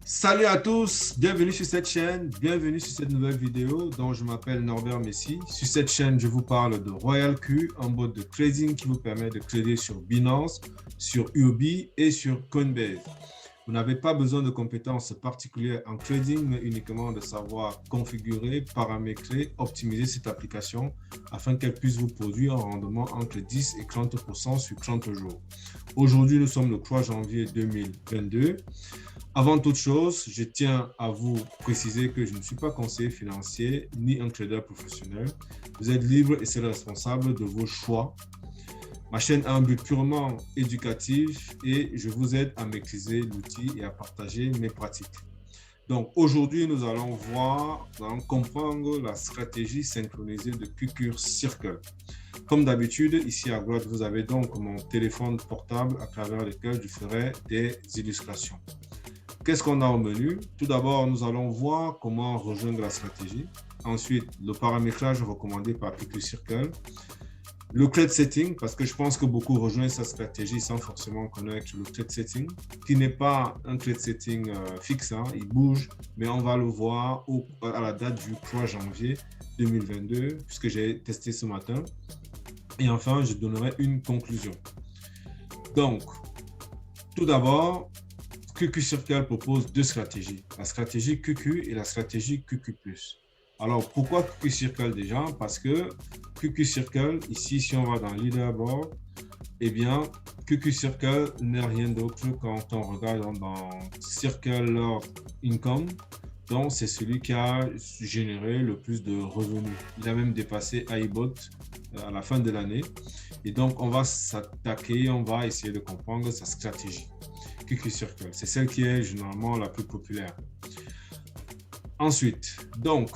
Salut à tous, bienvenue sur cette chaîne, bienvenue sur cette nouvelle vidéo dont je m'appelle Norbert Messi. Sur cette chaîne, je vous parle de Royal Q, un bot de trading qui vous permet de trader sur Binance, sur Huobi et sur Coinbase. Vous n'avez pas besoin de compétences particulières en trading, mais uniquement de savoir configurer, paramétrer, optimiser cette application afin qu'elle puisse vous produire un rendement entre 10 et 30% sur 30 jours. Aujourd'hui, nous sommes le 3 janvier 2022. Avant toute chose, je tiens à vous préciser que je ne suis pas conseiller financier ni un trader professionnel. Vous êtes libre et seul responsable de vos choix. Ma chaîne a un but purement éducatif et je vous aide à maîtriser l'outil et à partager mes pratiques. Donc aujourd'hui, nous allons comprendre la stratégie synchronisée de QQ Circle. Comme d'habitude, ici à droite, vous avez donc mon téléphone portable à travers lequel je ferai des illustrations. Qu'est-ce qu'on a au menu? Tout d'abord, nous allons voir comment rejoindre la stratégie. Ensuite, le paramétrage recommandé par QQ Circle. Le trade setting, parce que je pense que beaucoup rejoignent sa stratégie sans forcément connaître le trade setting, qui n'est pas un trade setting fixe, hein, il bouge, mais on va le voir à la date du 3 janvier 2022, puisque j'ai testé ce matin. Et enfin, je donnerai une conclusion. Donc, tout d'abord, QQ Circle propose deux stratégies, la stratégie QQ et la stratégie QQ+. Alors, pourquoi QQ Circle déjà? Parce que QQ Circle, ici, si on va dans Leaderboard, eh bien, QQ Circle n'est rien d'autre quand on regarde dans Circle Lord Income. Donc, c'est celui qui a généré le plus de revenus. Il a même dépassé iBot à la fin de l'année. Et donc, on va s'attaquer, on va essayer de comprendre sa stratégie. QQ Circle, c'est celle qui est généralement la plus populaire. Ensuite, donc,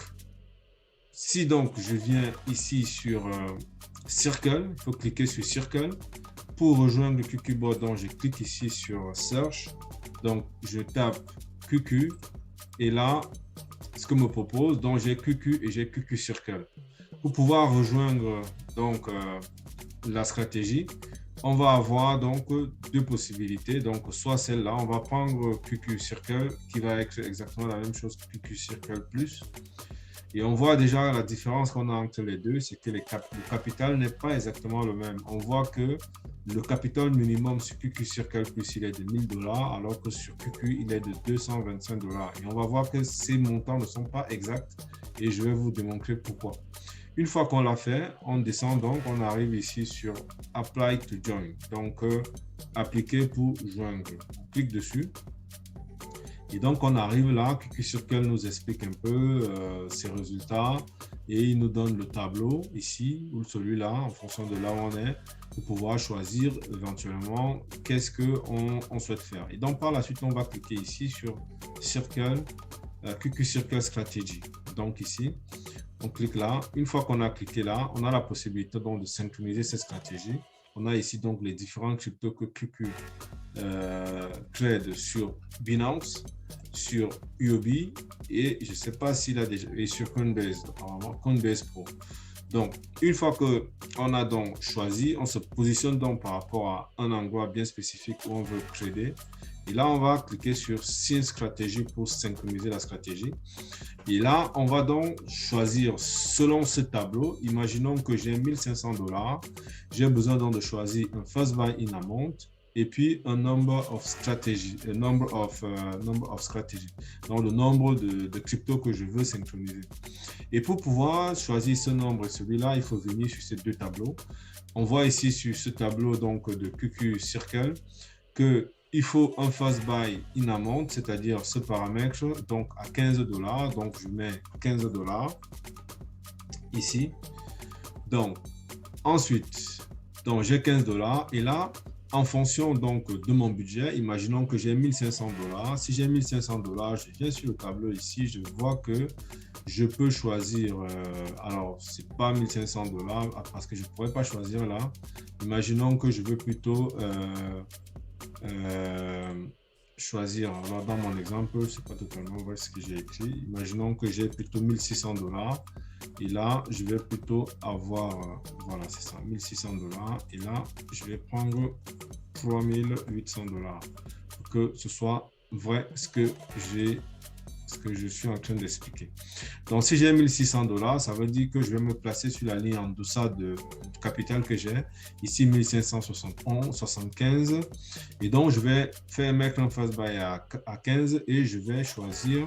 si donc je viens ici sur Circle, il faut cliquer sur Circle. Pour rejoindre le QQbot, donc je clique ici sur Search. Donc, je tape QQ et là, ce que me propose, donc j'ai QQ et j'ai QQ Circle. Pour pouvoir rejoindre donc la stratégie, on va avoir donc deux possibilités. Donc, soit celle-là, on va prendre QQ Circle qui va être exactement la même chose que QQ Circle Plus. Et on voit déjà la différence qu'on a entre les deux, c'est que le capital n'est pas exactement le même. On voit que le capital minimum sur QQ Circle Plus, il est de 1 000 $, alors que sur QQ, il est de 225 $. Et on va voir que ces montants ne sont pas exacts et je vais vous démontrer pourquoi. Une fois qu'on l'a fait, on descend donc, on arrive ici sur Apply to Join. Donc, appliquer pour joindre. On clique dessus. Et donc, on arrive là, QQ Circle nous explique un peu ses résultats et il nous donne le tableau ici ou celui-là en fonction de là où on est pour pouvoir choisir éventuellement qu'est-ce qu'on souhaite faire. Et donc, par la suite, on va cliquer ici sur Circle, QQ Circle Strategy. Donc, ici, on clique là. Une fois qu'on a cliqué là, on a la possibilité donc de synchroniser cette stratégie. On a ici donc les différents cryptos que QQ trade sur Binance, sur Huobi et je ne sais pas s'il a déjà et sur Coinbase, apparemment Coinbase Pro. Donc, une fois qu'on a donc choisi, on se positionne donc par rapport à un endroit bien spécifique où on veut trader. Et là, on va cliquer sur Sync Stratégie pour synchroniser la stratégie. Et là, on va donc choisir selon ce tableau. Imaginons que j'ai 1 500 $. J'ai besoin donc de choisir un first buy in amount et puis un number of strategy, number of strategy. Donc, le nombre de cryptos que je veux synchroniser. Et pour pouvoir choisir ce nombre et celui-là, il faut venir sur ces deux tableaux. On voit ici sur ce tableau donc de QQ Circle que il faut un first buy in amount, c'est-à-dire ce paramètre, donc à 15 $. Donc, je mets 15 $ ici. Donc, ensuite, donc j'ai 15 $ et là, en fonction donc de mon budget, imaginons que j'ai 1 500 $. Si j'ai 1 500 $, je viens sur le tableau ici, je vois que je peux choisir, alors c'est pas 1 500 $ parce que je ne pourrais pas choisir là. Imaginons que je veux plutôt choisir, alors dans mon exemple, c'est pas totalement vrai ce que j'ai écrit. Imaginons que j'ai plutôt 1 600 $ et là, je vais plutôt avoir, voilà, c'est ça, 1 600 $ et là, je vais prendre 3 800 $ pour que ce soit vrai ce que je suis en train d'expliquer. Donc, si j'ai 1600 $, ça veut dire que je vais me placer sur la ligne en deçà du capital que j'ai. Ici, 1571,75. Et donc, je vais mettre un first buy à 15 et je vais choisir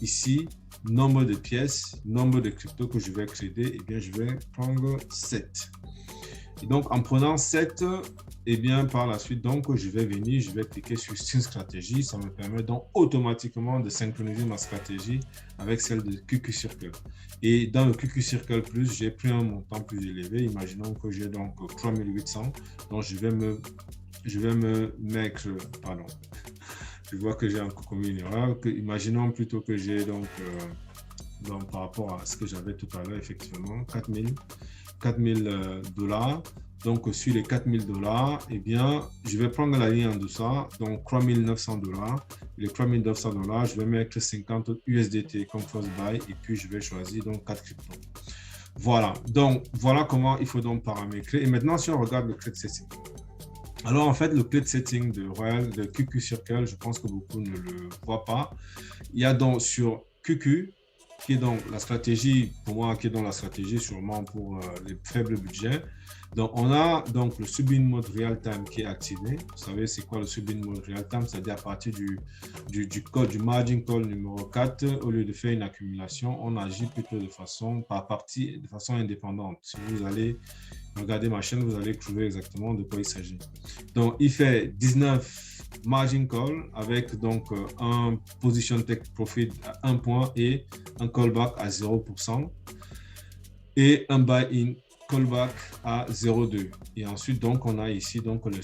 ici nombre de pièces, nombre de cryptos que je vais trader. Et bien, je vais prendre 7. Et donc, en prenant 7, et bien, par la suite, donc, je vais venir, je vais cliquer sur Sync Stratégie. Ça me permet donc automatiquement de synchroniser ma stratégie avec celle de QQ Circle. Et dans le QQ Circle Plus, j'ai pris un montant plus élevé. Imaginons que j'ai donc 3800. Donc, je vais me mettre, pardon, je vois que j'ai encore commis une erreur. Imaginons plutôt que j'ai donc par rapport à ce que j'avais tout à l'heure, effectivement, 4000 $. Donc, sur les 4000 $, eh bien, je vais prendre la ligne en deçà, donc 3900 $. Les 3900 $, je vais mettre 50 USDT comme first buy et puis je vais choisir donc 4 cryptos. Voilà, donc voilà comment il faut donc paramétrer. Et maintenant, si on regarde le trade setting. Alors, en fait, le trade setting de QQ Circle, je pense que beaucoup ne le voient pas. Il y a donc sur QQ, qui est donc la stratégie, pour moi, qui est donc la stratégie sûrement pour les faibles budgets. Donc, on a donc le sub-in mode real-time qui est activé. Vous savez, c'est quoi le sub-in mode real-time? C'est-à-dire à partir du code, du margin call numéro 4, au lieu de faire une accumulation, on agit plutôt de façon, par partie, de façon indépendante. Si vous allez regarder ma chaîne, vous allez trouver exactement de quoi il s'agit. Donc, il fait 19 margin call avec donc un position take profit à 1 point et un callback à 0% et un buy-in callback à 0,2. Et ensuite, donc, on a ici donc le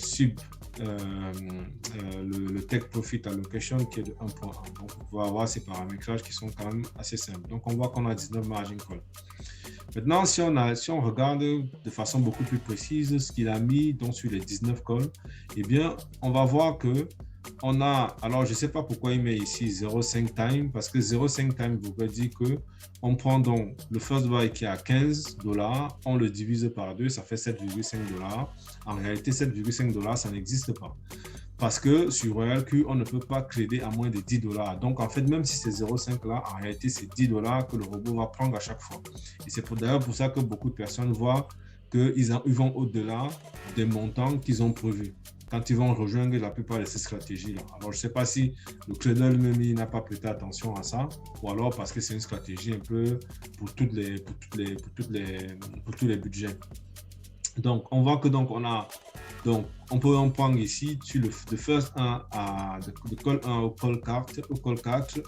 take profit allocation qui est de 1.1. Donc, on va avoir ces paramétrages qui sont quand même assez simples. Donc, on voit qu'on a 19 margin call. Maintenant, si on regarde de façon beaucoup plus précise ce qu'il a mis donc, sur les 19 calls, eh bien, on va voir que on a, alors je ne sais pas pourquoi il met ici 0,5 time, parce que 0,5 time voudrait dire qu'on prend donc le first buy qui est à 15 $, on le divise par 2, ça fait 7,5 $. En réalité, 7,5 $, ça n'existe pas. Parce que sur RoyalQ, on ne peut pas trader à moins de 10 $. Donc, en fait, même si c'est 0,5 là, en réalité, c'est 10 $ que le robot va prendre à chaque fois. Et c'est d'ailleurs pour ça que beaucoup de personnes voient qu'ils vont au-delà des montants qu'ils ont prévus quand ils vont rejoindre la plupart de ces stratégies-là. Alors, je ne sais pas si le trader lui-même n'a pas prêté attention à ça, ou alors parce que c'est une stratégie un peu pour tous les budgets. Donc, on voit que donc on peut en prendre ici sur le first 1 de call 1 au call 4,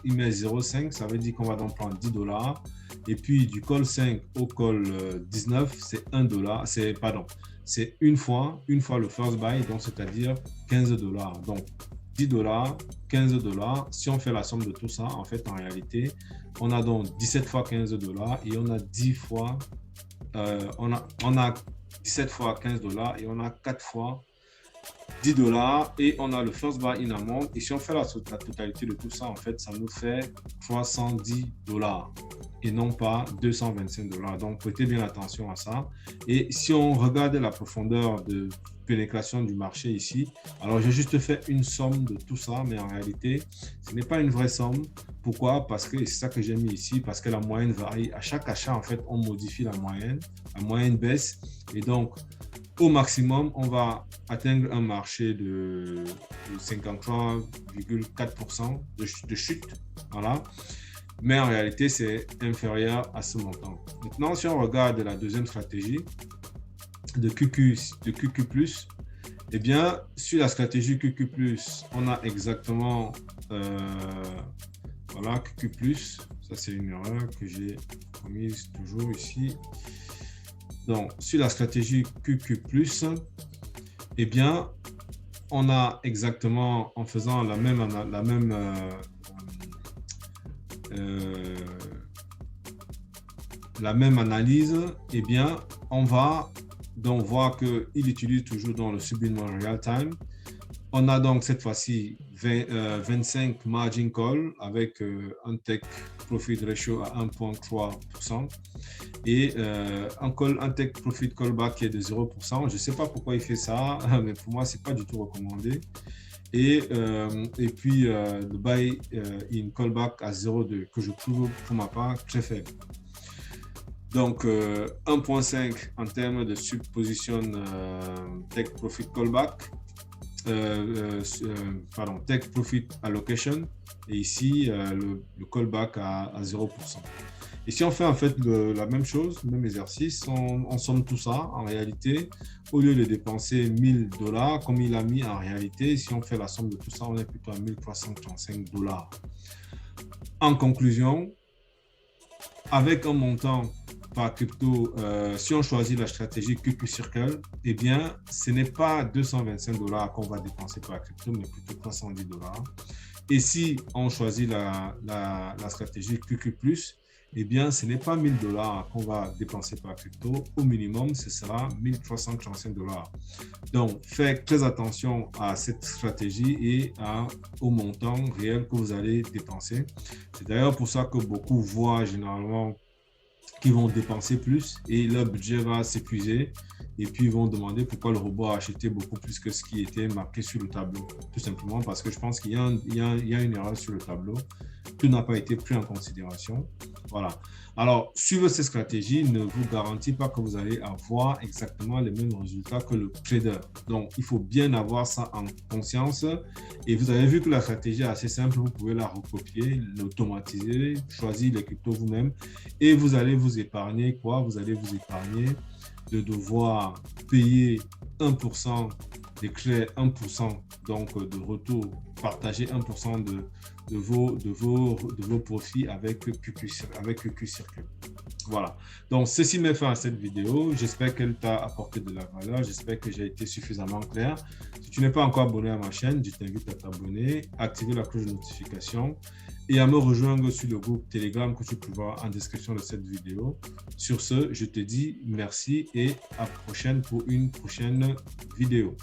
il met 0,5, ça veut dire qu'on va donc prendre 10 $. Et puis du call 5 au call 19, c'est 1 $, c'est une fois le first buy, donc c'est-à-dire 15 $. Donc 10 $, 15 $. Si on fait la somme de tout ça, en fait, en réalité, on a donc 17 fois 15 $ et on a 10 fois, on a 17 fois 15 $ et on a 4 fois 10 $ et on a le first buy in amount. Et si on fait la totalité de tout ça, en fait, ça nous fait 310 $ et non pas 225 $. Donc, prêtez bien attention à ça. Et si on regarde la profondeur de pénétration du marché ici, alors j'ai juste fait une somme de tout ça, mais en réalité, ce n'est pas une vraie somme. Pourquoi? Parce que c'est ça que j'ai mis ici, parce que la moyenne varie. À chaque achat, en fait, on modifie la moyenne baisse. Et donc, au maximum, on va atteindre un marché de 53,4% de chute. Voilà. Mais en réalité, c'est inférieur à ce montant. Maintenant, si on regarde la deuxième stratégie de QQ+, eh bien, sur la stratégie QQ+, on a exactement, voilà, QQ+, ça c'est une erreur que j'ai commise toujours ici. Donc, sur la stratégie QQ+, eh bien, on a exactement, en faisant la même analyse, eh bien, on va donc voir qu'il utilise toujours dans le sub-in real time. On a donc cette fois-ci 25 margin call avec un take profit ratio à 1,3% et un take profit callback qui est de 0%. Je ne sais pas pourquoi il fait ça, mais pour moi, ce n'est pas du tout recommandé. et puis le buy in callback à 0,2 que je trouve pour ma part très faible. Donc 1.5 en termes de supposition take profit callback, pardon, take profit allocation, et ici le callback à 0%. Et si on fait en fait la même chose, le même exercice, on somme tout ça, en réalité, au lieu de dépenser 1000 $, comme il a mis en réalité, si on fait la somme de tout ça, on est plutôt à 1335 $. En conclusion, avec un montant par crypto, si on choisit la stratégie QQ Circle, eh bien, ce n'est pas 225 $ qu'on va dépenser par crypto, mais plutôt 310 $. Et si on choisit la stratégie QQ+, eh bien, ce n'est pas 1000 $ qu'on va dépenser par crypto. Au minimum, ce sera 1335 $. Donc, faites très attention à cette stratégie et au montant réel que vous allez dépenser. C'est d'ailleurs pour ça que beaucoup voient généralement qu'ils vont dépenser plus et leur budget va s'épuiser. Et puis, ils vont demander pourquoi le robot a acheté beaucoup plus que ce qui était marqué sur le tableau. Tout simplement parce que je pense qu'il y a une erreur sur le tableau. Tout n'a pas été pris en considération. Voilà. Alors, suivre ces stratégies ne vous garantit pas que vous allez avoir exactement les mêmes résultats que le trader. Donc, il faut bien avoir ça en conscience. Et vous avez vu que la stratégie est assez simple. Vous pouvez la recopier, l'automatiser, choisir les cryptos vous-même. Et vous allez vous épargner quoi? Vous allez vous épargner de devoir payer 1% des clés, 1% donc de retour, partager 1% de vos profits avec QQ Circle. Voilà. Donc, ceci met fin à cette vidéo. J'espère qu'elle t'a apporté de la valeur. J'espère que j'ai été suffisamment clair. Si tu n'es pas encore abonné à ma chaîne, je t'invite à t'abonner, activer la cloche de notification et à me rejoindre sur le groupe Telegram que tu peux voir en description de cette vidéo. Sur ce, je te dis merci et à la prochaine pour une prochaine vidéo.